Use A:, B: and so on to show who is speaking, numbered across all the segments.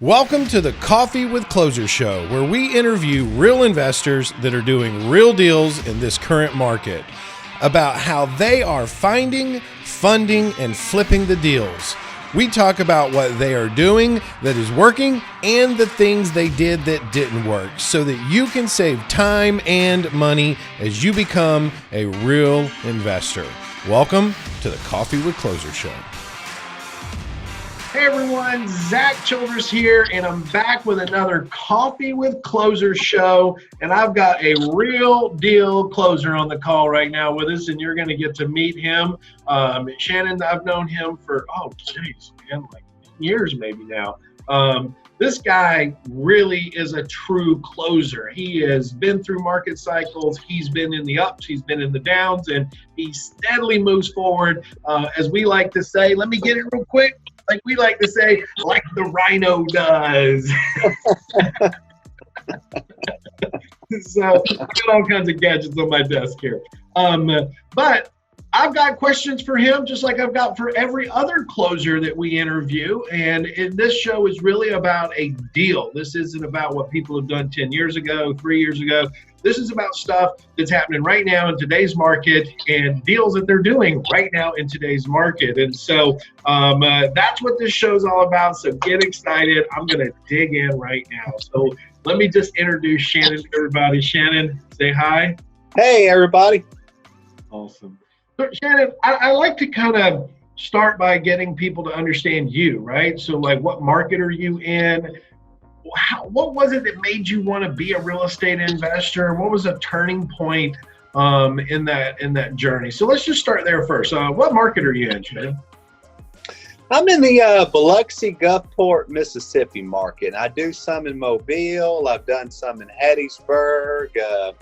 A: Welcome to the Coffee with Closer show, where we interview real investors that are doing real deals in this current market about how they are finding, funding, and flipping the deals. We talk about what they are doing that is working and the things they did that didn't work so that you can save time and money as you become a real investor. Welcome to the Coffee with Closer show.
B: Hey everyone, Zack Childress here, and I'm back with another Coffee with Closer show, and I've got a real deal closer on the call right now with us, and you're going to get to meet him. Shannon, I've known him for, like years maybe now. This guy really is a true closer. He has been through market cycles. He's been in the ups, he's been in the downs, and he steadily moves forward. As we like to say, let me get it real quick. Like we like to say, like the rhino does. So I got all kinds of gadgets on my desk here. But I've got questions for him, just like I've got for every other closer that we interview. And this show is really about a deal. This isn't about what people have done 10 years ago, 3 years ago. This is about stuff that's happening right now in today's market and deals that they're doing right now in today's market. And so that's what this show's all about. So get excited. I'm going to dig in right now. So let me just introduce Shannon to everybody. Shannon, say hi.
C: Hey, everybody.
B: Awesome. So Shannon, I like to kind of start by getting people to understand you, right? So like, what market are you in? What was it that made you want to be a real estate investor? What was a turning point in that journey? So let's just start there first. What market are you in, Shannon?
C: I'm in the Biloxi, Gulfport, Mississippi market. I do some in Mobile. I've done some in Hattiesburg.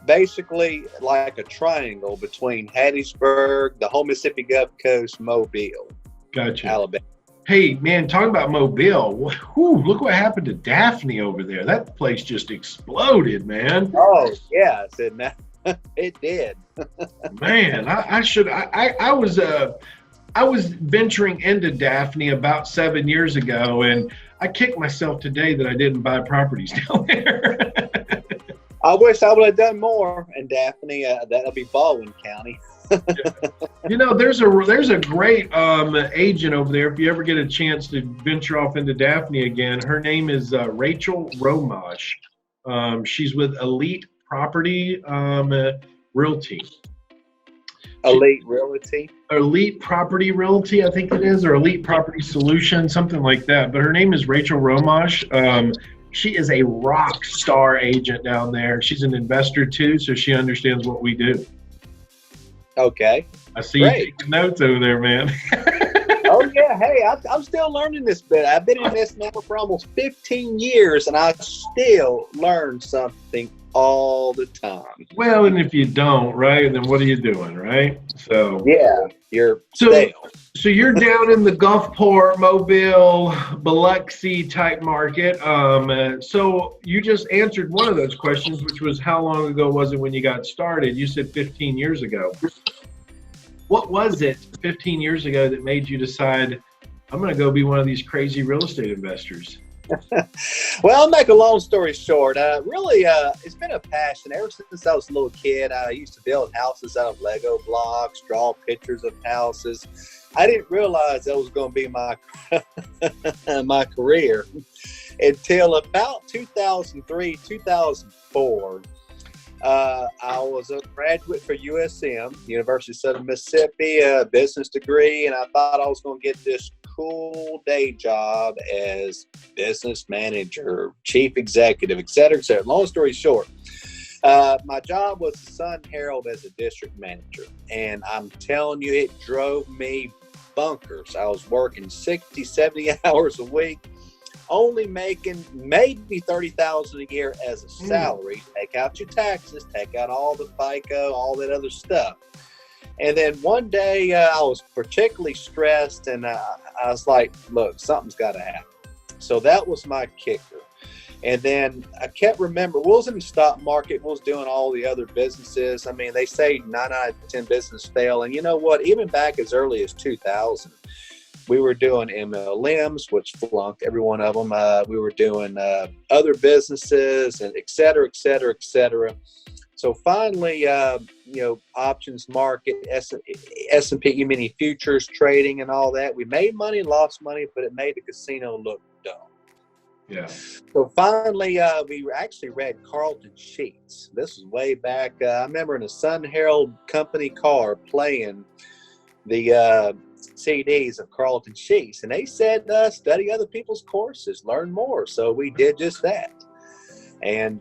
C: Basically like a triangle between Hattiesburg, the whole Mississippi Gulf Coast, Mobile.
B: Gotcha.
C: Alabama.
B: Hey, man, talking about Mobile, look what happened to Daphne over there. That place just exploded, man.
C: Oh, yeah, it did.
B: Man, I was venturing into Daphne about 7 years ago, and I kicked myself today that I didn't buy properties down there.
C: I wish I would have done more in Daphne. That'll be Baldwin County.
B: You know, there's a great agent over there. If you ever get a chance to venture off into Daphne again, her name is Rachel Romash. She's with Elite Property Realty.
C: Elite Realty?
B: Elite Property Realty, I think it is, or Elite Property Solution, something like that. But her name is Rachel Romash. She is a rock star agent down there. She's an investor too, so she understands what we do.
C: Okay.
B: I see you taking notes over there, man.
C: Oh, yeah. Hey, I'm still learning this bit. I've been in this now for almost 15 years, and I still learn something all the time.
B: Well, and if you don't, right, then what are you doing, right? So
C: yeah, you're stale.
B: So you're down in the Gulfport, Mobile, Biloxi type market. So you just answered one of those questions, which was how long ago was it when you got started? You said 15 years ago. What was it 15 years ago that made you decide, I'm going to go be one of these crazy real estate investors?
C: Well, I'll make a long story short. Really, it's been a passion ever since I was a little kid. I used to build houses out of Lego blocks, draw pictures of houses. I didn't realize that was going to be my my career until about 2003, 2004. I was a graduate for USM, University of Southern Mississippi, a business degree, and I thought I was going to get this cool day job as business manager, chief executive, et cetera, et cetera. Long story short, my job was the Sun Herald as a district manager, and I'm telling you, it drove me bonkers. I was working 60, 70 hours a week, only making maybe $30,000 a year as a salary. Take out your taxes, take out all the FICA, all that other stuff. And then one day I was particularly stressed, and I was like, look, something's got to happen. So that was my kicker. And then I kept remembering, we was in the stock market, we was doing all the other businesses. I mean, they say 9 out of 10 businesses fail. And you know what? Even back as early as 2000, We were doing MLMs, which flunked every one of them. We were doing other businesses, and et cetera, et cetera, et cetera. So finally, options market, S&P mini futures trading and all that. We made money and lost money, but it made the casino look dumb.
B: Yeah.
C: So finally, we actually read Carlton Sheets. This was way back. I remember in a Sun Herald company car playing the CDs of Carlton Sheets, and they said study other people's courses, learn more. So we did just that, and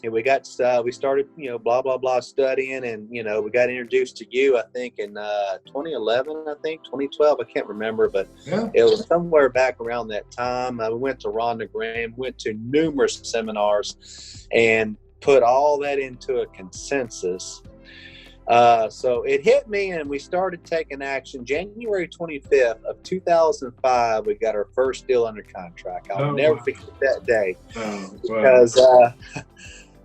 C: we started blah blah blah studying, and we got introduced to you, I think in 2011, I think 2012, I can't remember, but it was somewhere back around that time. We went to Rhonda Graham, went to numerous seminars, and put all that into a consensus. So it hit me, and we started taking action. January 25th of 2005, we got our first deal under contract. I'll never forget that day. Because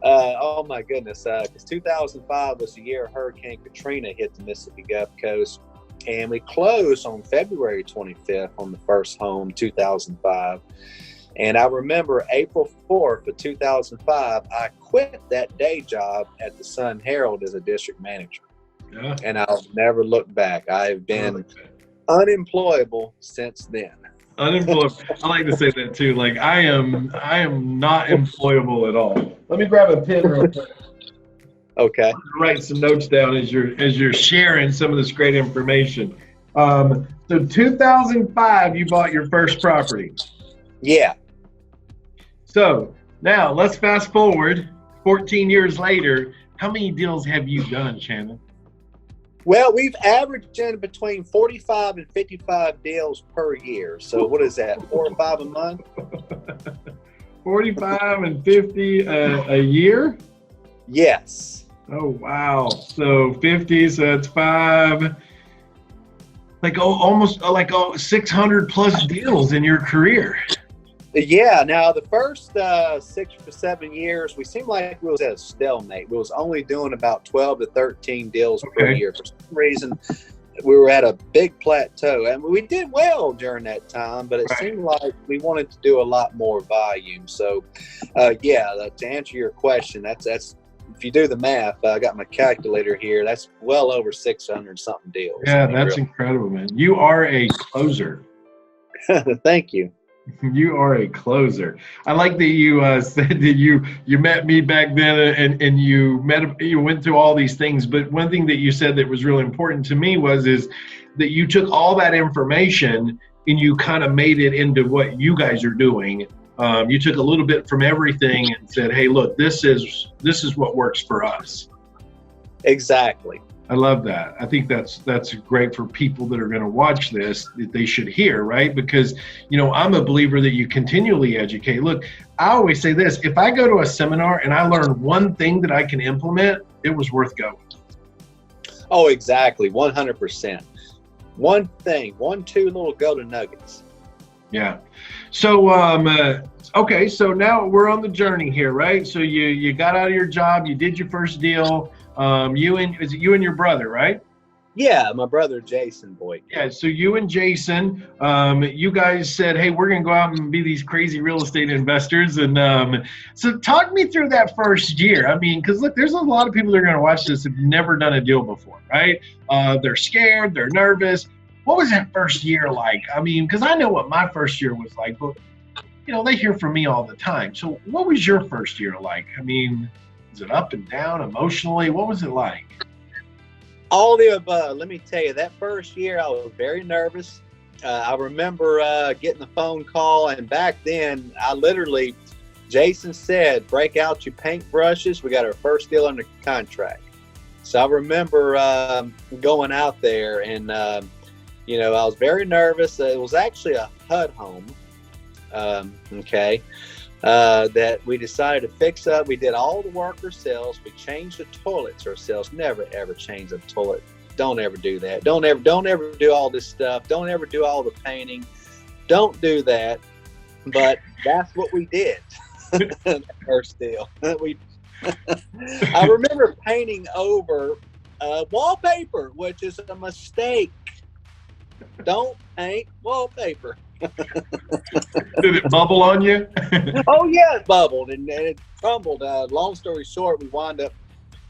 C: oh my goodness, because 2005 was the year Hurricane Katrina hit the Mississippi Gulf Coast, and we closed on February 25th on the first home, 2005. And I remember April 4th of 2005, I quit that day job at the Sun Herald as a district manager. Yeah. And I'll never look back. I've been unemployable since then.
B: Unemployable. I like to say that too. Like I am not employable at all. Let me grab a pen real quick.
C: Okay.
B: Write some notes down as you're sharing some of this great information. So 2005, you bought your first property.
C: Yeah.
B: So now let's fast forward 14 years later. How many deals have you done, Shannon?
C: Well, we've averaged in between 45 and 55 deals per year. So what is that, 4 or 5 a month?
B: 45 and 50 a year?
C: Yes.
B: Oh, wow. So 50, so that's 5, almost 600 plus deals in your career.
C: Yeah. Now, the first 6 or 7 years, we seemed like we was at a stalemate. We was only doing about 12 to 13 deals per year. For some reason, we were at a big plateau. And we did well during that time, but it seemed like we wanted to do a lot more volume. So, to answer your question, that's if you do the math, I got my calculator here. That's well over 600 something deals.
B: Yeah, that's incredible, man. You are a closer.
C: Thank you.
B: You are a closer. I like that you said that you met me back then, and you went through all these things. But one thing that you said that was really important to me is that you took all that information and you kind of made it into what you guys are doing. You took a little bit from everything and said, "Hey, look, this is what works for us."
C: Exactly.
B: I love that. I think that's great for people that are going to watch this, that they should hear, right? Because, I'm a believer that you continually educate. Look, I always say this, if I go to a seminar and I learn one thing that I can implement, it was worth going.
C: Oh, exactly. 100%. One thing, 2 little golden nuggets.
B: Yeah. So, okay. So now we're on the journey here, right? So you got out of your job, you did your first deal. You and your brother, right?
C: Yeah, my brother Jason Boykin.
B: Yeah, so you and Jason, you guys said, "Hey, we're gonna go out and be these crazy real estate investors." And so, talk me through that first year. I mean, because look, there's a lot of people that are gonna watch this who've never done a deal before, right? They're scared, they're nervous. What was that first year like? I mean, because I know what my first year was like, but they hear from me all the time. So, what was your first year like? I mean, was it up and down emotionally? What was it like?
C: All the above. Let me tell you, that first year I was very nervous. I remember getting the phone call, and back then Jason said, "Break out your paintbrushes. We got our first deal under contract." So I remember going out there, and I was very nervous. It was actually a HUD home. That we decided to fix up. We did all the work ourselves. We changed the toilets ourselves. Never ever change a toilet. Don't ever do that. Don't ever do all this stuff. Don't ever do all the painting. Don't do that. But that's what we did. First deal. I remember painting over wallpaper, which is a mistake. Don't paint wallpaper.
B: Did it bubble on you?
C: Oh yeah, it bubbled and it crumbled. Long story short, we wound up,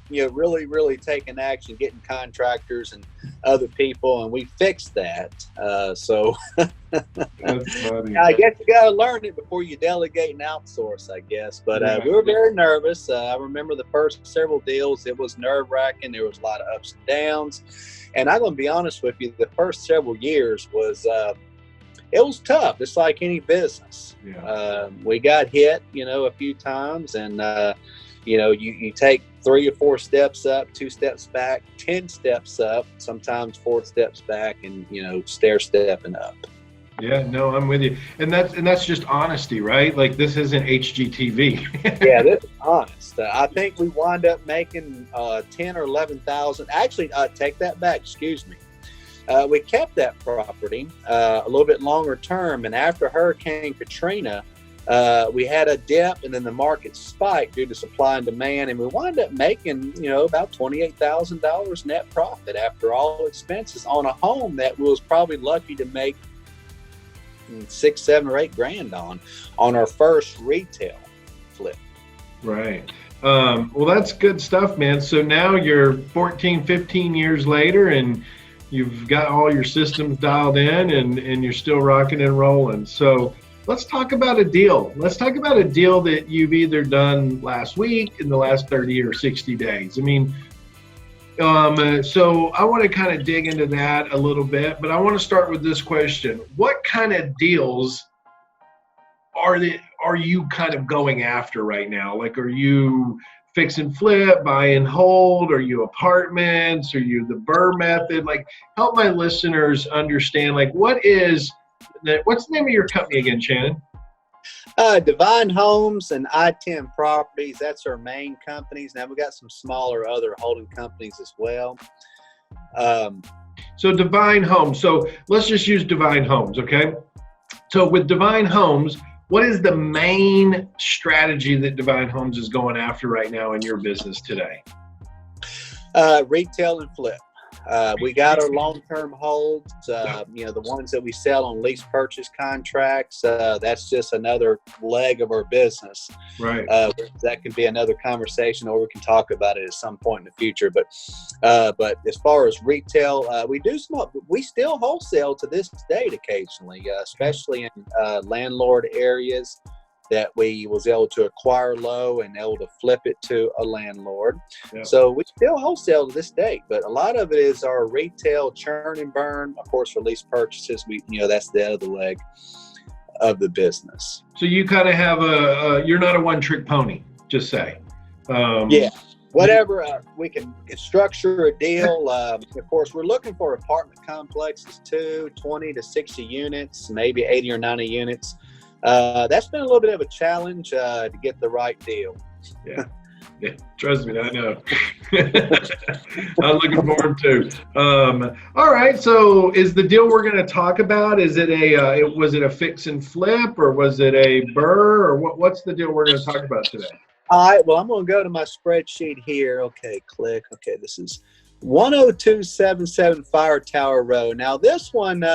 C: really, really taking action, getting contractors and other people, and we fixed that. So
B: That's funny.
C: I guess you got to learn it before you delegate and outsource, I guess. But we were very nervous. I remember the first several deals, it was nerve-wracking. There was a lot of ups and downs. And I'm going to be honest with you, the first several years was it was tough. It's like any business.
B: Yeah.
C: We got hit, a few times, and you take 3 or 4 steps up, 2 steps back, 10 steps up, sometimes 4 steps back, and stair stepping up.
B: Yeah, no, I'm with you, and that's just honesty, right? Like, this isn't HGTV.
C: Yeah, this is honest. I think we wind up making 10 or 11,000. Actually, take that back. Excuse me. We kept that property a little bit longer term, and after Hurricane Katrina, we had a dip, and then the market spiked due to supply and demand, and we wound up making about $28,000 net profit after all expenses on a home that was probably lucky to make $6, $7, or $8 grand on our first retail flip.
B: Right. Well, that's good stuff, man. So now you're 14, 15 years later, and you've got all your systems dialed in, and you're still rocking and rolling. So let's talk about a deal. Let's talk about a deal that you've either done last week, in the last 30 or 60 days. I mean, so I want to kind of dig into that a little bit, but I want to start with this question. What kind of deals are you kind of going after right now? Like, are you fix and flip, buy and hold? Are you apartments? Are you the Burr method? Like, help my listeners understand, like, what's the name of your company again, Shannon?
C: Divine Homes and I-10 Properties. That's our main companies. Now we got some smaller other holding companies as well.
B: So Divine Homes. So let's just use Divine Homes, okay? So with Divine Homes, what is the main strategy that Divine Homes is going after right now in your business today?
C: Retail and flip. We got our long-term holds, the ones that we sell on lease purchase contracts. That's just another leg of our business.
B: Right.
C: That could be another conversation, or we can talk about it at some point in the future. But as far as retail, we still wholesale to this date occasionally, especially in landlord areas that we was able to acquire low and able to flip it to a landlord. Yeah. So we still wholesale to this date, but a lot of it is our retail churn and burn. Of course, for lease purchases, that's the other leg of the business.
B: So you kind of have you're not a one-trick pony, just say.
C: Yeah. Whatever we can structure a deal. Of course, we're looking for apartment complexes too, 20 to 60 units, maybe 80 or 90 units. That's been a little bit of a challenge to get the right deal.
B: Yeah, trust me, I know. I'm looking forward to. All right, so is the deal we're going to talk about? Is it was it a fix and flip, or was it a burr, or what's the deal we're going to talk about today?
C: All right. Well, I'm going to go to my spreadsheet here. Okay, click. Okay, this is 10277 Fire Tower Road. Now, this one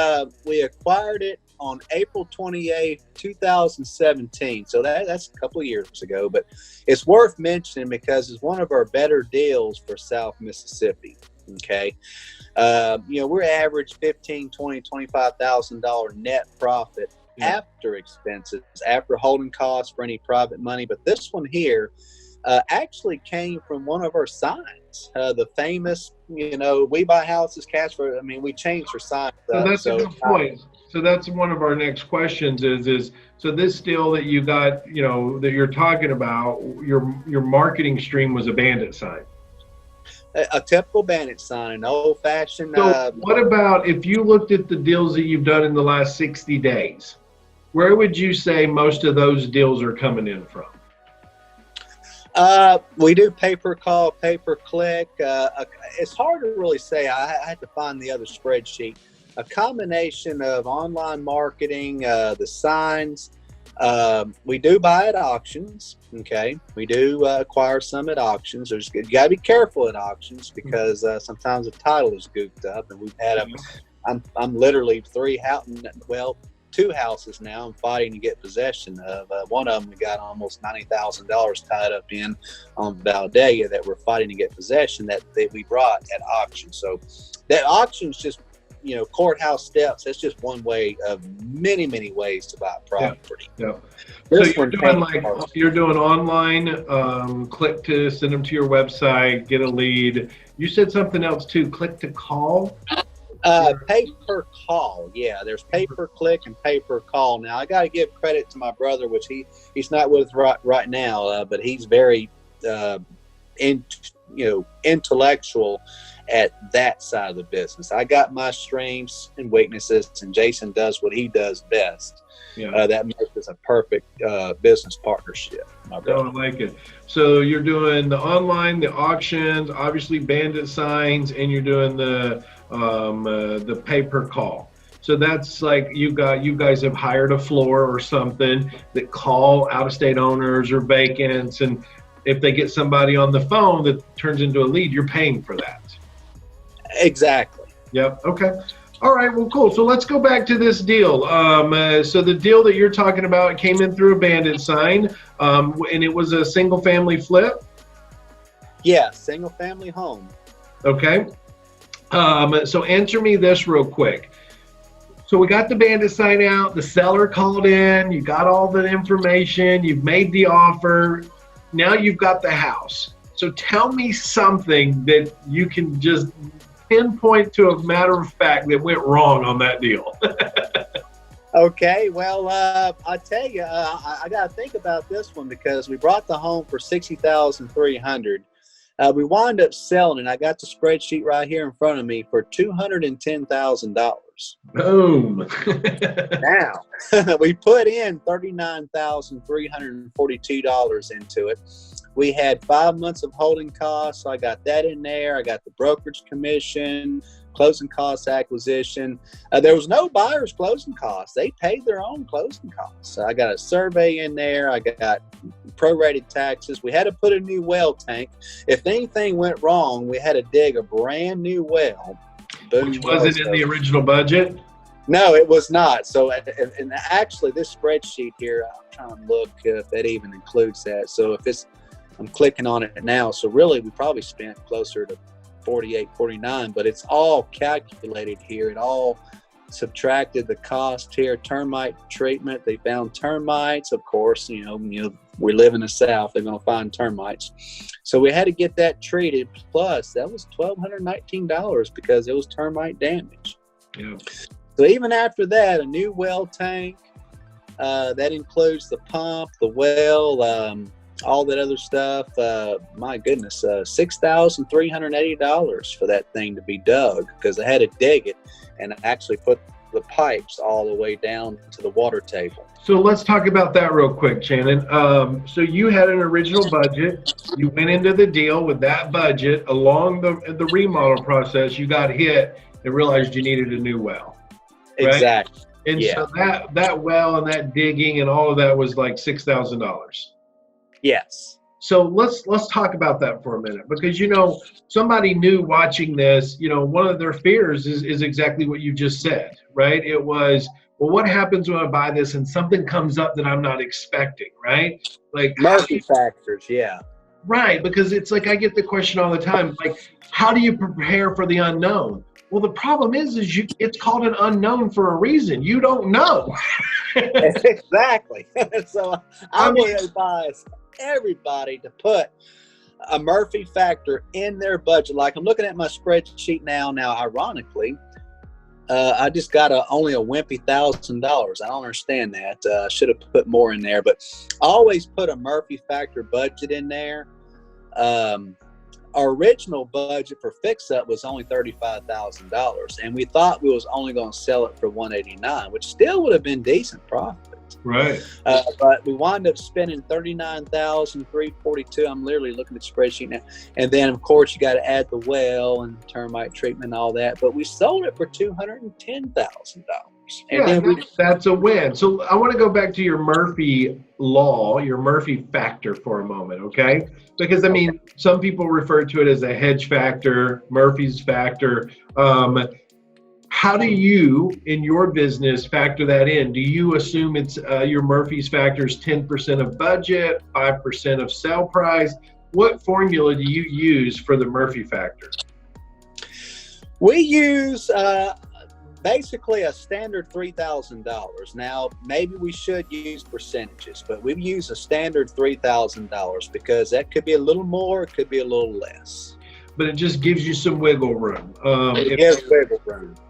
C: we acquired it on April 28, 2017. So that's a couple of years ago, but it's worth mentioning because it's one of our better deals for South Mississippi. Okay. We're average $15,000, $20,000, $25,000 net profit after expenses, after holding costs for any private money. But this one here actually came from one of our signs, the famous, we buy houses, cash for, we changed our sign.
B: So that's a good point. So that's one of our next questions is so this deal that you got, that you're talking about, your marketing stream was a bandit sign.
C: A typical bandit sign, an old-fashioned.
B: So what about if you looked at the deals that you've done in the last 60 days? Where would you say most of those deals are coming in from?
C: We do pay-per-call, pay-per-click. It's hard to really say. I had to find the other spreadsheet. A combination of online marketing, the signs. We do buy at auctions. Okay, we do acquire some at auctions. You got to be careful at auctions because sometimes the title is goofed up, and we've had I'm literally two houses now I'm fighting to get possession of. One of them we got almost $90,000 tied up in on Valdelia that we're fighting to get possession that we brought at auction. So that auction's just, courthouse steps. That's just one way of many, many ways to buy property.
B: Yeah. So you're doing online, click to send them to your website, get a lead. You said something else too, click to call?
C: Pay per call. Yeah, there's pay per click and pay per call. Now I got to give credit to my brother, which he's not with us right now, but he's very intellectual at that side of the business. I got my strengths and weaknesses, and Jason does what he does best. Yeah. That makes us a perfect business partnership.
B: I like it. So you're doing the online, the auctions, obviously bandit signs, and you're doing the pay per call. So that's like you guys have hired a floor or something that call out-of-state owners or vacants, and if they get somebody on the phone that turns into a lead, you're paying for that.
C: Exactly.
B: Yep. Okay. All right. Well, cool. So let's go back to this deal. So the deal that you're talking about came in through a bandit sign, and it was a single family flip.
C: Yeah, single family home.
B: Okay. So answer me this real quick. So we got the bandit sign out. The seller called in. You got all the information. You've made the offer. Now you've got the house. So tell me something that you can just pinpoint to a matter of fact that went wrong on that deal.
C: Okay, well, I tell you, I got to think about this one because we brought the home for $60,300. We wound up selling, and I got the spreadsheet right here in front of me for $210,000.
B: Boom!
C: Now we put in $39,342 into it. We had 5 months of holding costs, so I got that in there. I got the brokerage commission, closing costs, acquisition. There was no buyer's closing costs. They paid their own closing costs. So I got a survey in there. I got prorated taxes. We had to put a new well tank. If anything went wrong, we had to dig a brand new well.
B: Which wasn't in the original budget?
C: No, it was not. So, and actually, this spreadsheet here, I'm trying to look if that even includes that. So I'm clicking on it now. So really, we probably spent closer to 48, 49, but it's all calculated here. It all subtracted the cost here. Termite treatment. They found termites. Of course, we live in the South. They're going to find termites. So we had to get that treated. Plus, that was $1,219 because it was termite damage.
B: Yeah.
C: So even after that, a new well tank. That includes the pump, the well, all that other stuff. My goodness, $6,380 for that thing to be dug because I had to dig it and actually put the pipes all the way down to the water table.
B: So let's talk about that real quick, Shannon. So you had an original budget. You went into the deal with that budget. Along the remodel process, you got hit and realized you needed a new well. Right?
C: Exactly.
B: And so that well and that digging and all of that was like $6,000.
C: Yes.
B: So let's talk about that for a minute because somebody new watching this, one of their fears is exactly what you just said, right? It was, well, what happens when I buy this and something comes up that I'm not expecting, right? Like
C: Murphy factors, yeah.
B: Right, because it's like I get the question all the time, like, how do you prepare for the unknown? Well, the problem is it's called an unknown for a reason. You don't know.
C: Exactly. So I would advise everybody to put a Murphy factor in their budget. Like I'm looking at my spreadsheet now. Now, ironically, I just got only a wimpy $1,000. I don't understand that. I should have put more in there, but always put a Murphy factor budget in there. Our original budget for fix-up was only $35,000, and we thought we was only going to sell it for $189,000, which still would have been decent profit.
B: Right.
C: But we wound up spending $39,342. I'm literally looking at the spreadsheet now. And then, of course, you got to add the well and termite treatment and all that. But we sold it for $210,000.
B: That's a win. So I want to go back to your Murphy law, your Murphy factor for a moment, okay? Because, some people refer to it as a hedge factor, Murphy's factor. How do you, in your business, factor that in? Do you assume it's your Murphy's factor is 10% of budget, 5% of sale price? What formula do you use for the Murphy factor?
C: We use basically a standard $3,000. Now, maybe we should use percentages, but we use a standard $3,000 because that could be a little more, it could be a little less.
B: But it just gives you some wiggle room.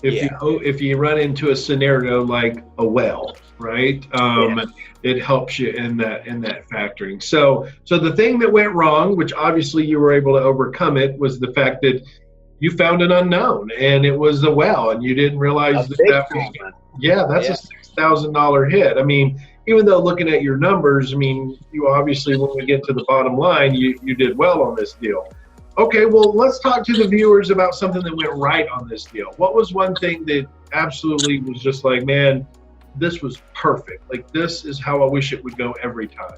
B: If you run into a scenario like a well, right? It helps you in that factoring. So the thing that went wrong, which obviously you were able to overcome it, was the fact that you found an unknown, and it was a well, and you didn't realize that's a $6,000 hit. I mean, even though looking at your numbers, I mean, you obviously, when we get to the bottom line, you did well on this deal. Okay, well, let's talk to the viewers about something that went right on this deal. What was one thing that absolutely was just like, man, this was perfect. Like, this is how I wish it would go every time.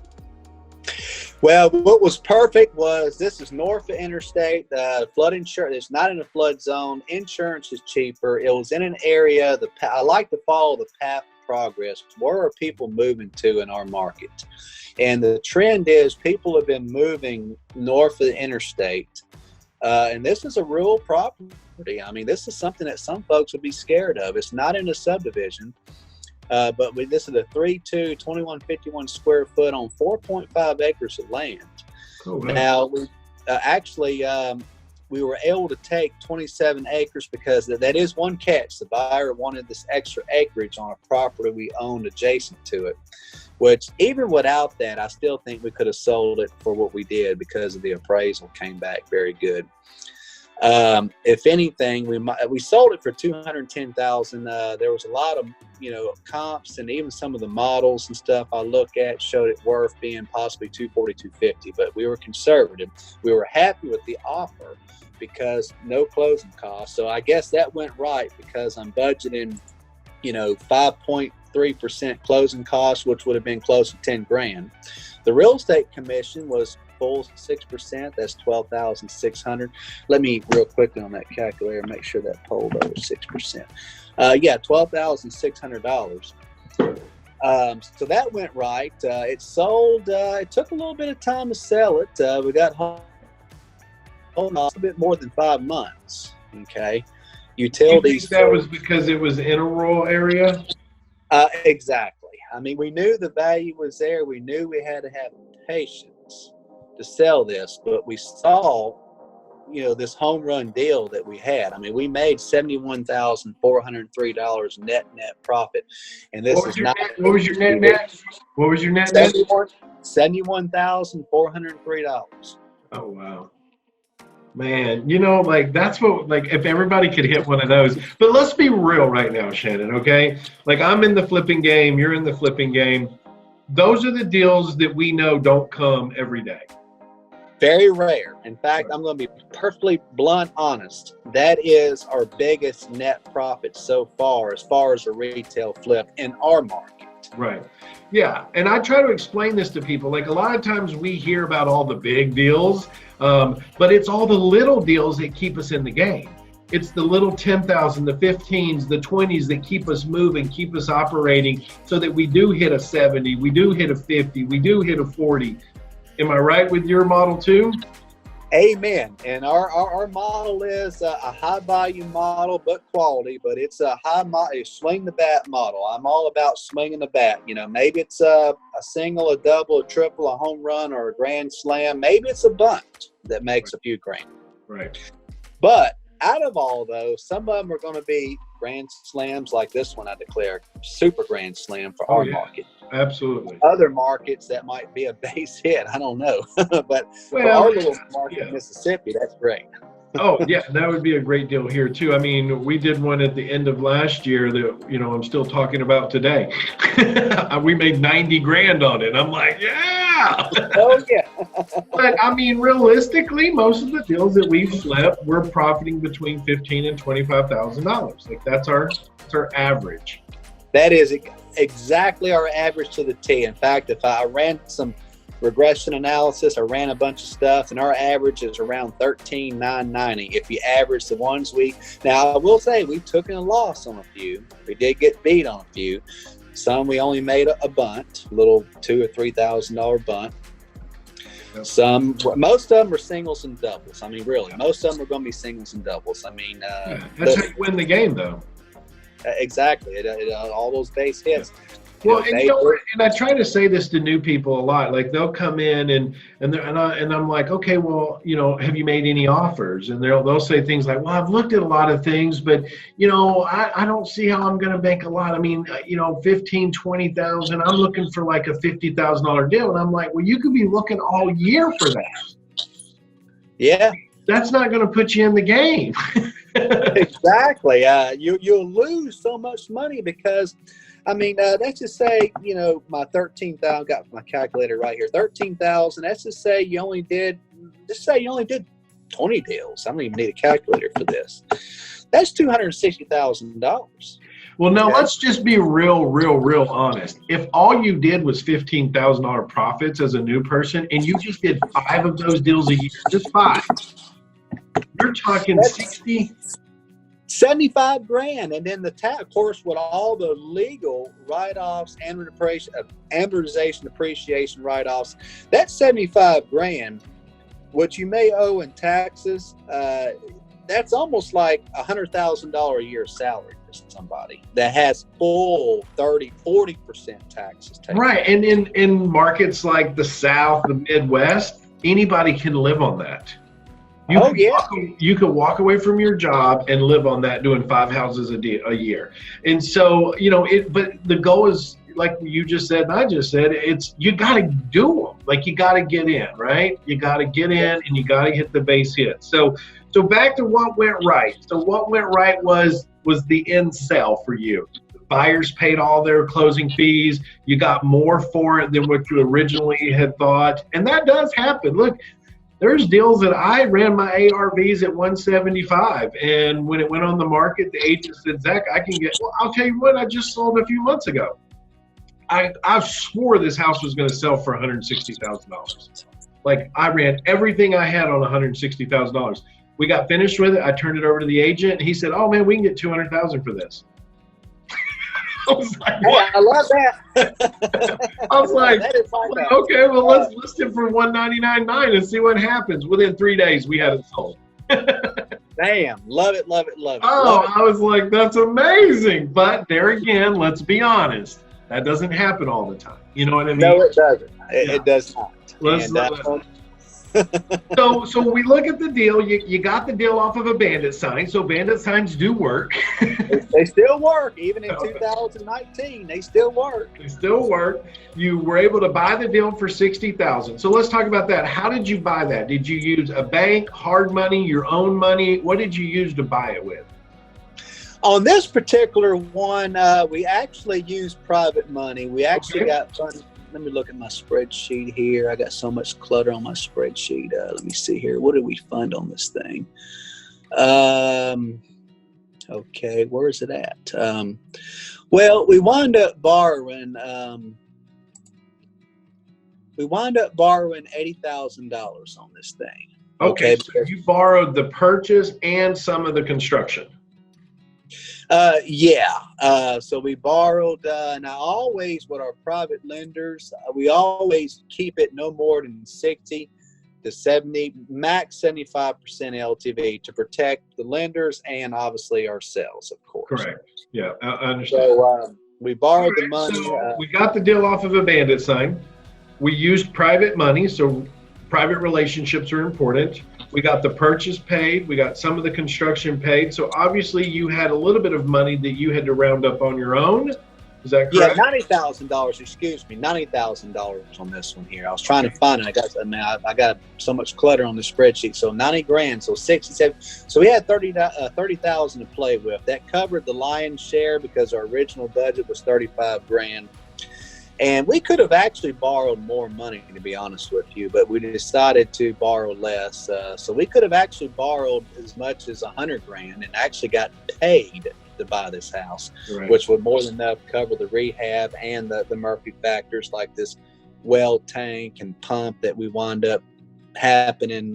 C: Well, what was perfect was this is north of interstate. Flood insurance, it's not in a flood zone. Insurance is cheaper. It was in an area, I like to follow the path of progress. Where are people moving to in our market? And the trend is people have been moving north of the interstate. And this is a rural property. I mean, this is something that some folks would be scared of. It's not in a subdivision. But this is a 3.2, 2151 square foot on 4.5 acres of land. Oh, wow. Now, we were able to take 27 acres because that is one catch. The buyer wanted this extra acreage on a property we owned adjacent to it, which even without that, I still think we could have sold it for what we did because of the appraisal came back very good. If anything, we sold it for $210,000. There was a lot of, comps, and even some of the models and stuff I look at showed it worth being possibly $240,000, $250,000, but we were conservative. We were happy with the offer because no closing costs. So I guess that went right because I'm budgeting, 5.3% closing costs, which would have been close to $10,000. The real estate commission was full 6%. That's $12,600. Let me real quickly on that calculator make sure that pulled over 6%. $12,600. So that went right. It sold. It took a little bit of time to sell it. We got home a bit more than 5 months. Okay. Utilities.
B: That was because it was in a rural area?
C: Exactly. I mean, we knew the value was there. We knew we had to have patience to sell this, but we saw, this home run deal that we had. I mean, we made $71,403 net profit, and this is not.
B: What was your net? What was your net?
C: $71,403.
B: Oh wow. Man, that's what, if everybody could hit one of those. But let's be real right now, Shannon, okay? I'm in the flipping game, you're in the flipping game. Those are the deals that we know don't come every day.
C: Very rare. In fact, I'm going to be perfectly blunt honest. That is our biggest net profit so far as a retail flip in our market.
B: Right. Yeah. And I try to explain this to people. A lot of times we hear about all the big deals, but it's all the little deals that keep us in the game. It's the little 10,000, the 15s, the 20s that keep us moving, keep us operating so that we do hit a 70, we do hit a 50, we do hit a 40. Am I right with your model too?
C: Amen. And our model is a high volume model, but quality, but it's a swing the bat model. I'm all about swinging the bat. Maybe it's a single, a double, a triple, a home run, or a grand slam. Maybe it's a bunt that makes a few grand.
B: Right.
C: But out of all those, some of them are going to be grand slams like this one I declare super grand slam for our market.
B: Absolutely.
C: Other markets that might be a base hit, I don't know. But for our little market, Mississippi, that's great.
B: Oh, yeah, that would be a great deal here, too. I mean, we did one at the end of last year that, I'm still talking about today. We made $90,000 on it. I'm like, yeah.
C: Oh, yeah.
B: But, I mean, realistically, most of the deals that we've flipped, we're profiting between $15,000 and $25,000. That's our average.
C: That is exactly our average to the T. In fact, if I ran some regression analysis. I ran a bunch of stuff, and our average is around 13,990. If you average the ones now I will say we took in a loss on a few. We did get beat on a few. Some we only made a bunt, a little $2,000 or $3,000 bunt. Most of them are singles and doubles. I mean, really, most of them are going to be singles and doubles. I mean,
B: that's how you win the game, though.
C: Exactly. All those base hits.
B: Well, and I try to say this to new people a lot. Like they'll come in and I'm like, okay, well, have you made any offers? And they'll say things like, well, I've looked at a lot of things, but I don't see how I'm going to make a lot. I mean, 15, 20,000. I'm looking for like a $50,000 deal, and I'm like, well, you could be looking all year for that.
C: Yeah,
B: that's not going to put you in the game.
C: Exactly. You'll lose so much money because. I mean, let's just say, my 13,000, got my calculator right here, 13,000, let's just say you only did 20 deals. I don't even need a calculator for this. That's $260,000.
B: Well, now let's just be real honest. If all you did was $15,000 profits as a new person and you just did 5 of those deals a year, just 5, you're talking
C: 75 grand, and then the tax, of course, with all the legal write-offs, amortization, depreciation write-offs, that 75 grand, what you may owe in taxes, that's almost like $100,000 a year salary for somebody that has full 30-40% taxes taken.
B: Right, and in markets like the South, the Midwest, anybody can live on that. You could walk away from your job and live on that, doing 5 houses a year. And so, but the goal is, like you just said and I just said, it's you got to do them. Like you got to get in, right? You got to get in and you got to hit the base hit. So back to what went right. So what went right was the end sale for you. Buyers paid all their closing fees. You got more for it than what you originally had thought. And that does happen. Look, there's deals that I ran my ARVs at 175, and when it went on the market, the agent said, Zack, I can get, well, I'll tell you what, I just sold a few months ago. I swore this house was going to sell for $160,000. Like I ran everything I had on $160,000. We got finished with it. I turned it over to the agent, and he said, oh man, we can get $200,000 for this. I was like, what?
C: Hey, I love that.
B: I was like, okay, well, let's list it for $199.9 and see what happens. Within 3 days, we had it sold.
C: Damn, love it.
B: I was like, that's amazing. But there again, let's be honest, that doesn't happen all the time. You know what I mean?
C: No, it doesn't. It does not.
B: So we look at the deal. You got the deal off of a bandit sign. So bandit signs do work.
C: They still work. Even in 2019, they still work.
B: They still work. You were able to buy the deal for $60,000. So let's talk about that. How did you buy that? Did you use a bank, hard money, your own money? What did you use to buy it with?
C: On this particular one, we actually used private money. We actually got funded. Let me look at my spreadsheet here. I got so much clutter on my spreadsheet. Let me see here. What did we fund on this thing? Okay, where is it at? Well, we wound up borrowing $80,000 on this thing.
B: Okay, so you borrowed the purchase and some of the construction.
C: So we borrowed, and I always, with our private lenders, we always keep it no more than 60 to 70, max 75% LTV to protect the lenders and obviously ourselves, of course.
B: Correct. Yeah, I understand.
C: So we borrowed the money.
B: So we got the deal off of a bandit sign. We used private money, so private relationships are important. We got the purchase paid. We got some of the construction paid. So obviously you had a little bit of money that you had to round up on your own. Is that correct?
C: Yeah, $90,000. Excuse me, $90,000 on this one here. I was trying to find it. I got so much clutter on the spreadsheet. So 90 grand. So 67. So we had 30,000 to play with. That covered the lion's share because our original budget was 35 grand. And we could have actually borrowed more money, to be honest with you, but we decided to borrow less. So we could have actually borrowed as much as 100 grand and actually got paid to buy this house, which would more than enough cover the rehab and the Murphy factors like this well tank and pump that we wind up happening,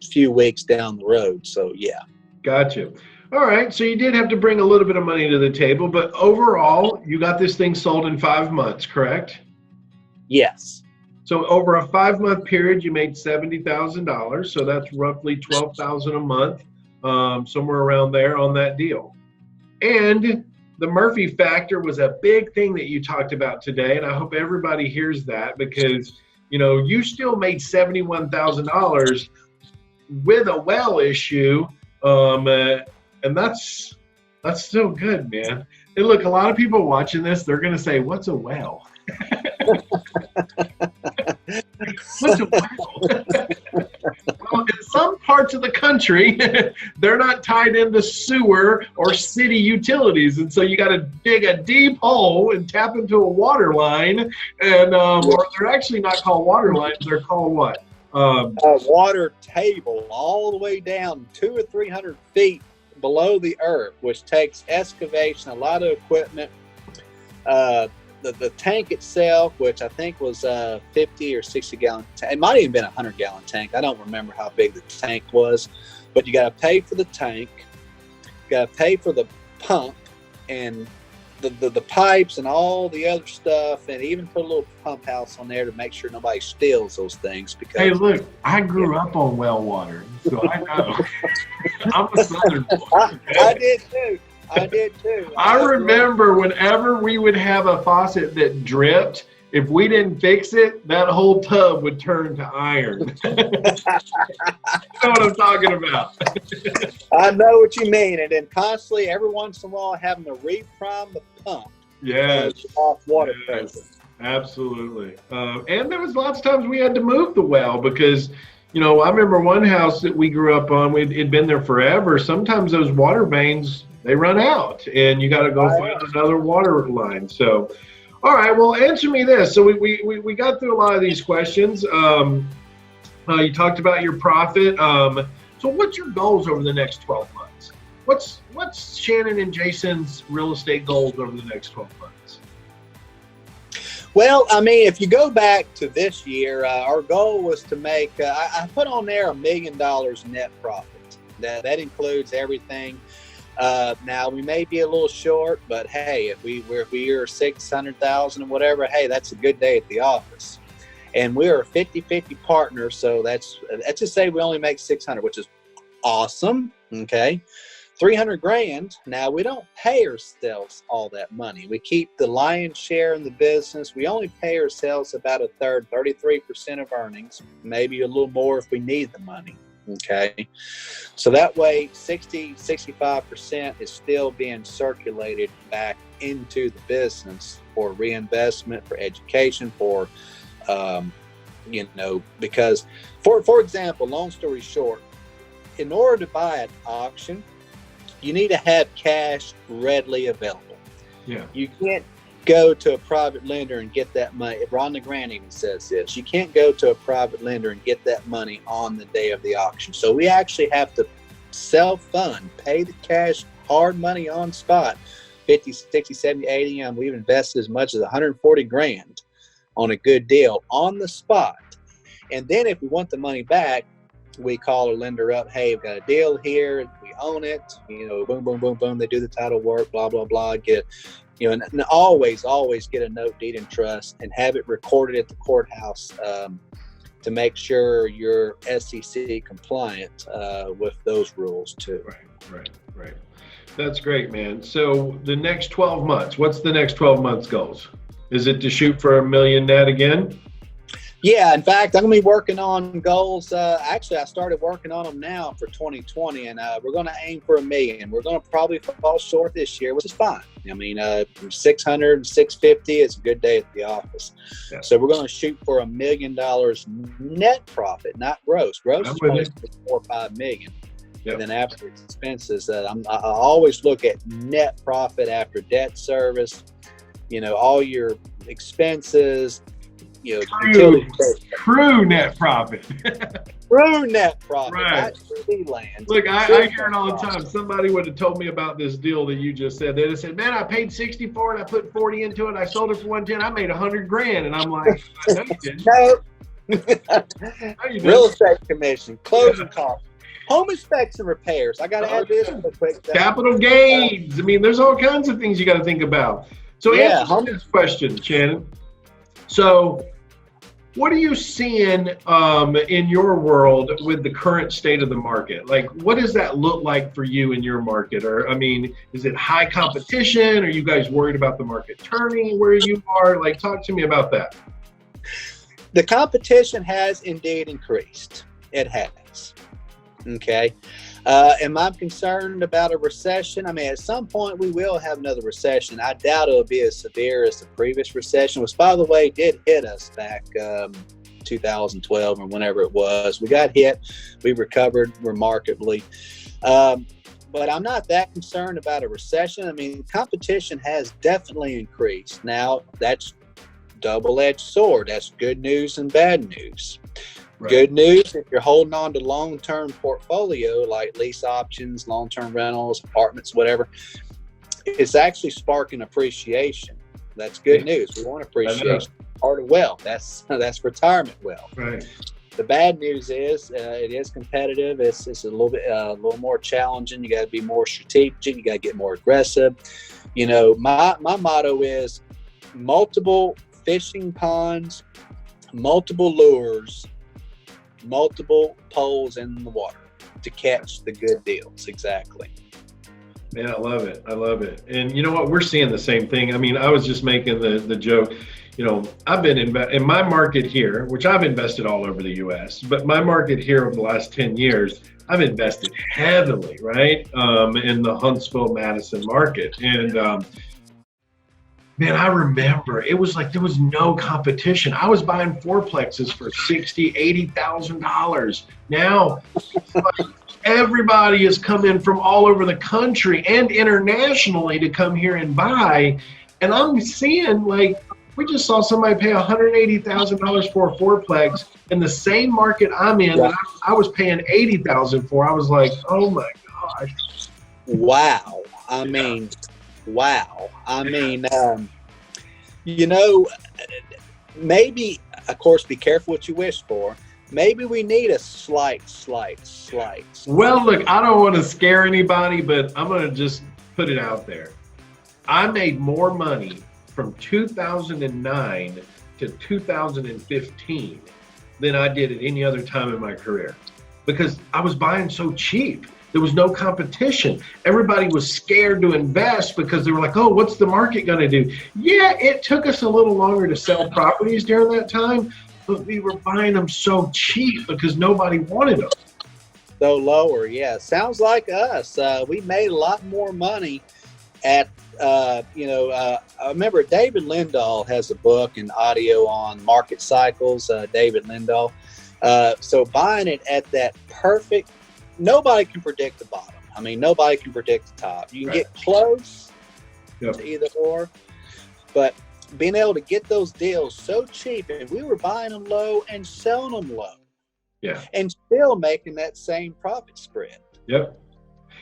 C: few weeks down the road. So yeah.
B: Gotcha. All right. So you did have to bring a little bit of money to the table, but overall, you got this thing sold in 5 months, correct?
C: Yes.
B: So over a 5-month period, you made $70,000. So that's roughly $12,000 a month, somewhere around there on that deal. And the Murphy factor was a big thing that you talked about today, and I hope everybody hears that, because you still made $71,000 with a well issue, and that's still good, man. And look, a lot of people watching this, they're going to say, "What's a well?" What's a well? Well, in some parts of the country, they're not tied into sewer or city utilities, and so you got to dig a deep hole and tap into a water line, and or they're actually not called water lines; they're called what?
C: A water table all the way down 200 or 300 feet below the earth, which takes excavation, a lot of equipment. The tank itself, which I think was 50 or 60 gallon tank. It might have even been a 100 gallon tank. I don't remember how big the tank was, but you got to pay for the tank, you got to pay for the pump and the pipes and all the other stuff, and even put a little pump house on there to make sure nobody steals those things. Because
B: hey, look, I grew up on well water, so I know. I'm a Southern boy.
C: I did too.
B: I remember whenever we would have a faucet that dripped, if we didn't fix it, that whole tub would turn to iron. You know what I'm talking about?
C: I know what you mean. And then constantly, every once in a while, having to reprime the pump.
B: Yes.
C: Off water pressure.
B: Absolutely. And there was lots of times we had to move the well because, I remember one house that we grew up on, it'd been there forever. Sometimes those water mains, they run out and you got to go find another water line. So, all right, well, answer me this. So we got through a lot of these questions. You talked about your profit. So what's your goals over the next 12 months? What's Shannon and Jason's real estate goals over the next 12 months?
C: Well, I mean, if you go back to this year, our goal was to make, I put on there $1 million net profit. That includes everything. Now we may be a little short, but hey, if we are 600,000 or whatever, hey, that's a good day at the office. And we're a 50-50 partner, so let's just say we only make 600, which is awesome. Okay, 300 grand. Now we don't pay ourselves all that money. We keep the lion's share in the business. We only pay ourselves about a third, 33% of earnings, maybe a little more if we need the money. Okay, so that way 65% is still being circulated back into the business for reinvestment, for education, for because for example, long story short, in order to buy an auction, you need to have cash readily available.
B: Yeah,
C: you can't go to a private lender and get that money. Ron Grant even says this. You can't go to a private lender and get that money on the day of the auction. So we actually have to self-fund, pay the cash, hard money on spot, 50, 60, 70, 80. And we've invested as much as 140 grand on a good deal on the spot. And then if we want the money back, we call a lender up. Hey, we've got a deal here. We own it. Boom, boom, boom, boom. They do the title work, blah, blah, blah. And always get a note deed and trust and have it recorded at the courthouse to make sure you're SEC compliant with those rules too.
B: Right. That's great, man. So the next 12 months, what's the next 12 months goals? Is it to shoot for $1 million net again?
C: Yeah, in fact, I'm going to be working on goals. Actually, I started working on them now for 2020, and we're going to aim for $1 million. We're going to probably fall short this year, which is fine. I mean, 600, 650 is a good day at the office. Yeah. So we're going to shoot for $1 million net profit, not gross. Gross is probably 4 or 5 million. Yep. And then after expenses, I always look at net profit after debt service, all your expenses, utility.
B: True net profit.
C: True net profit.
B: Right.
C: Not land.
B: Look, I hear it all the time. Somebody would have told me about this deal that you just said. They'd have said, "Man, I paid 60 for it. I put 40 into it. I sold it for 110. I made $100,000." And I'm like, "No, you didn't."
C: No.
B: No, you
C: Real
B: didn't.
C: estate commission, closing costs, home inspections and repairs. I got to add this real quick.
B: Capital gains. I mean, there's all kinds of things you got to think about. So answer this question, Shannon. So what are you seeing in your world with the current state of the market? Like, what does that look like for you in your market? Or, I mean, is it high competition? Are you guys worried about the market turning where you are? Like, talk to me about that.
C: The competition has indeed increased. It has. Okay. Am I concerned about a recession? I mean, at some point we will have another recession. I doubt it'll be as severe as the previous recession, which, by the way, did hit us back 2012 or whenever it was. We got hit. We recovered remarkably. But I'm not that concerned about a recession. I mean, competition has definitely increased. Now, that's double-edged sword. That's good news and bad news. Right. Good news, if you're holding on to long-term portfolio like lease options, long-term rentals, apartments, whatever, it's actually sparking appreciation. That's good news. We want appreciation. Part of wealth. That's retirement wealth. Right. The bad news is it is competitive. It's a little more challenging. You got to be more strategic. You got to get more aggressive. My motto is multiple fishing ponds, multiple lures, multiple poles in the water to catch the good deals. Exactly.
B: Man, I love it. I love it. And you know what? We're seeing the same thing. I mean, I was just making the joke. I've been in my market here, which I've invested all over the U.S., but my market here over the last 10 years, I've invested heavily, right, in the Huntsville, Madison market. And man, I remember it was like there was no competition. I was buying fourplexes for $60,000, $80,000. Now, everybody has come in from all over the country and internationally to come here and buy. And I'm seeing, like, we just saw somebody pay $180,000 for a fourplex in the same market I'm in that I was paying $80,000 for. I was like, oh my gosh.
C: Wow. I mean, maybe, of course, be careful what you wish for. Maybe we need a slight.
B: Well, look, I don't want to scare anybody, but I'm going to just put it out there. I made more money from 2009 to 2015 than I did at any other time in my career because I was buying so cheap. There was no competition. Everybody was scared to invest because they were like, oh, what's the market going to do? Yeah, it took us a little longer to sell properties during that time, but we were buying them so cheap because nobody wanted them.
C: So lower, yeah. Sounds like us. We made a lot more money at, I remember David Lindahl has a book and audio on market cycles, David Lindahl. So buying it at that perfect, nobody can predict the bottom. I mean, nobody can predict the top. You can get close to either or, but being able to get those deals so cheap, and we were buying them low and selling them low.
B: Yeah.
C: And still making that same profit spread.
B: Yep.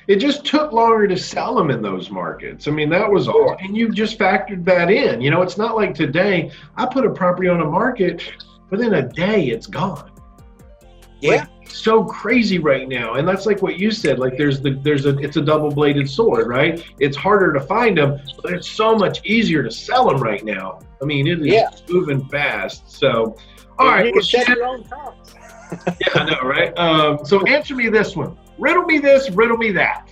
B: It just took longer to sell them in those markets. I mean, that was all. And you just factored that in. It's not like today, I put a property on a market, within a day, it's gone.
C: Yeah.
B: Like, it's so crazy right now. And that's like what you said, like it's a double-bladed sword, right? It's harder to find them, but it's so much easier to sell them right now. I mean, it is moving fast. So, all right.
C: You can check your own comps.
B: Yeah, I know, right? So answer me this one. Riddle me this, riddle me that.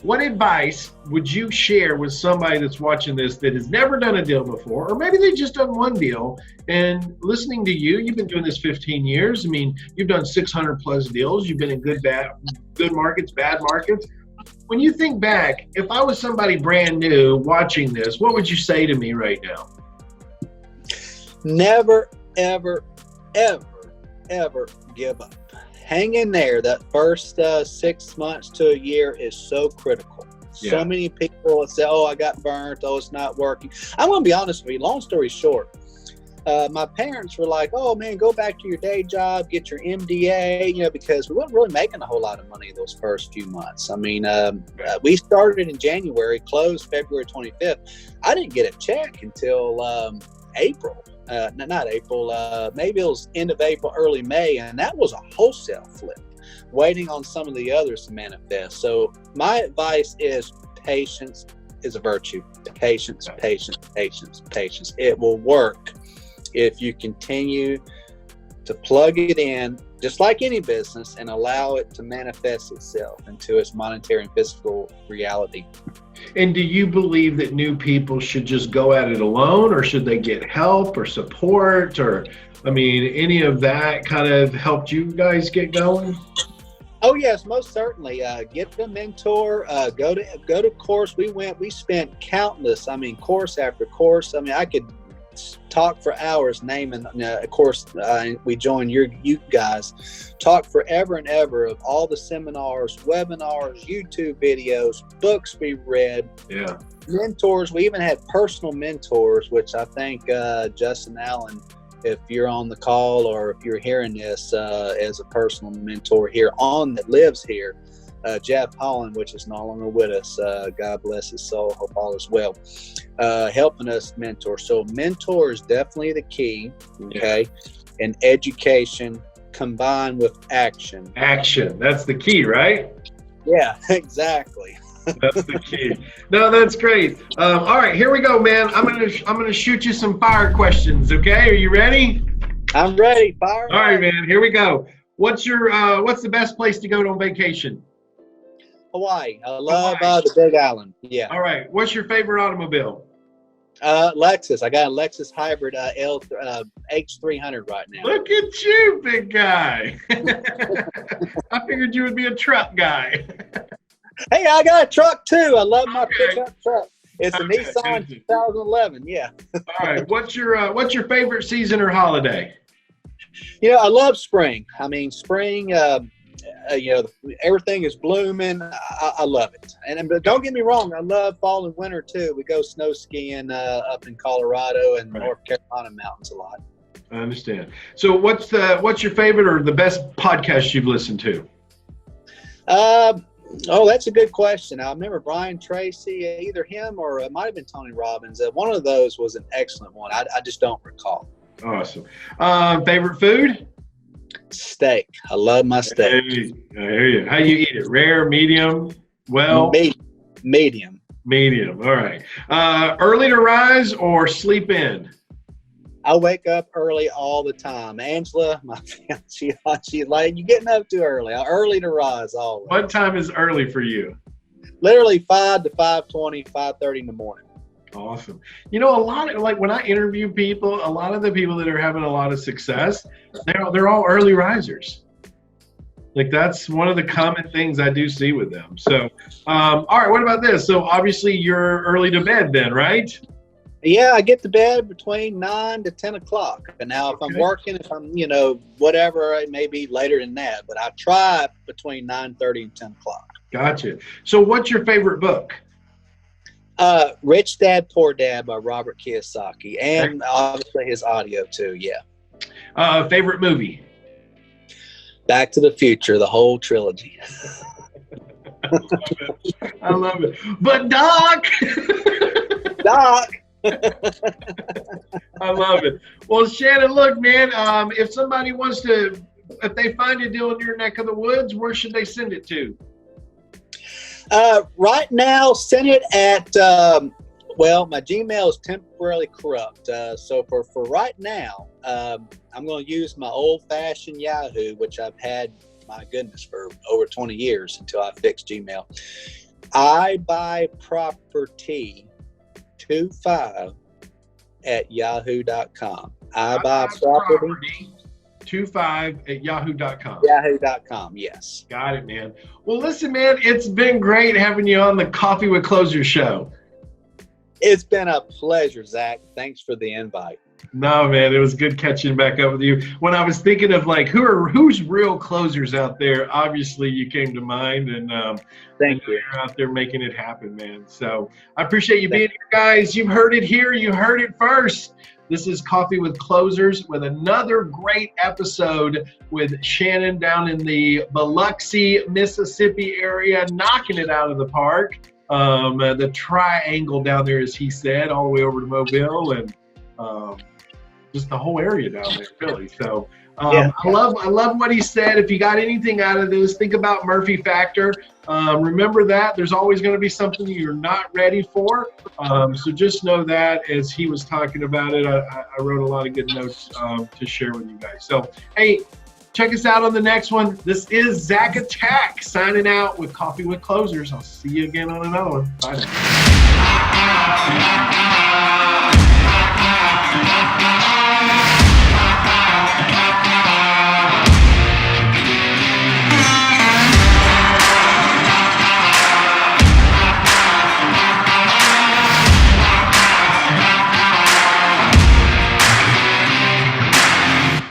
B: What advice would you share with somebody that's watching this that has never done a deal before, or maybe they just done one deal, and listening to you've been doing this 15 years. I mean, you've done 600 plus deals. You've been in good markets, bad markets. When you think back, if I was somebody brand new watching this, what would you say to me right now?
C: Never, ever, ever, ever give up. Hang in there. That first 6 months to a year is so critical. Yeah. So many people say, oh, I got burnt. Oh, it's not working. I'm going to be honest with you. Long story short, my parents were like, "Oh man, go back to your day job, get your MDA," because we weren't really making a whole lot of money those first few months. I mean, we started in January, closed February 25th. I didn't get a check until April. Not April. Maybe it was end of April, early May, and that was a wholesale flip, waiting on some of the others to manifest. So my advice is patience is a virtue. Patience, patience, patience, patience. It will work if you continue to plug it in, just like any business, and allow it to manifest itself into its monetary and physical reality.
B: And do you believe that new people should just go at it alone, or should they get help or support, or, I mean, any of that kind of helped you guys get going?
C: Oh yes, most certainly. Get a mentor. Go to course. We spent countless. I mean, course after course. I mean, I could talk for hours naming. Of course, we joined you guys. Talk forever and ever of all the seminars, webinars, YouTube videos, books we read.
B: Yeah.
C: Mentors. We even had personal mentors, which I think Justin Allen, if you're on the call or if you're hearing this as a personal mentor here that lives here, Jeff Holland, which is no longer with us, God bless his soul, hope all is well, helping us mentor. So mentor is definitely the key, okay? Yeah. And education combined with action.
B: Action, that's the key, right?
C: Yeah, exactly.
B: That's the key. No, that's great. All right, here we go, man. I'm gonna shoot you some fire questions. Okay, are you ready?
C: I'm ready. Fire.
B: All right, man. Here we go. What's the best place to go on vacation?
C: Hawaii. I love the Big Island. Yeah.
B: All right. What's your favorite automobile?
C: Lexus. I got a Lexus hybrid H300 right now.
B: Look at you, big guy. I figured you would be a truck guy.
C: Hey, I got a truck too. I love my pickup truck. It's a Nissan 2011. Yeah. All
B: right. What's your favorite season or holiday?
C: I love spring. I mean, spring. Everything is blooming. I love it. But don't get me wrong. I love fall and winter too. We go snow skiing up in Colorado and North Carolina mountains a lot.
B: I understand. So what's your favorite or the best podcast you've listened to?
C: Oh, that's a good question. I remember Brian Tracy, either him or it might have been Tony Robbins. One of those was an excellent one. I just don't recall.
B: Awesome. Favorite food?
C: Steak. I love my steak.
B: Hey, I hear you. How you eat it? Rare, medium, well?
C: Medium. Medium.
B: All right. Early to rise or sleep in?
C: I wake up early all the time. Angela, my fiance, she's like, "You getting up too early?" Early to rise always.
B: What time is early for you?
C: Literally 5 to 5:20, 5:30 in the morning.
B: Awesome. A lot of, like, when I interview people, a lot of the people that are having a lot of success, they're all early risers. Like, that's one of the common things I do see with them. So, all right, what about this? So obviously you're early to bed then, right?
C: Yeah, I get to bed between 9 to 10 o'clock. And now if I'm working, if I'm, whatever, it may be later than that. But I try between 9:30 and 10 o'clock.
B: Gotcha. So what's your favorite book?
C: Rich Dad, Poor Dad by Robert Kiyosaki. And obviously his audio too, yeah.
B: Favorite movie?
C: Back to the Future, the whole trilogy.
B: I love it. But Doc!
C: Doc!
B: I love it. Well, Shannon, look, man, if somebody if they find a deal in your neck of the woods, where should they send it to?
C: Right now, send it at, my Gmail is temporarily corrupt. So for right now, I'm going to use my old-fashioned Yahoo, which I've had, my goodness, for over 20 years until I fixed Gmail. I buy property 25 at yahoo.com. I buy property
B: 25 at yahoo.com.
C: Yahoo.com, yes.
B: Got it, man. Well, listen, man, it's been great having you on the Coffee with Closers show.
C: It's been a pleasure, Zach. Thanks for the invite.
B: No, man, it was good catching back up with you. When I was thinking of like who's real closers out there, obviously you came to mind, and
C: thank you.
B: You're out there making it happen, man. So I appreciate you being here, guys. You've heard it here. You heard it first. This is Coffee with Closers with another great episode with Shannon down in the Biloxi, Mississippi area, knocking it out of the park. The triangle down there, as he said, all the way over to Mobile and just the whole area down there, really. So I love what he said. If you got anything out of this, think about Murphy factor. Remember that there's always going to be something you're not ready for. So just know that as he was talking about it, I wrote a lot of good notes to share with you guys. So, hey, check us out on the next one. This is Zack Attack signing out with Coffee with Closers. I'll see you again on another one. Bye now.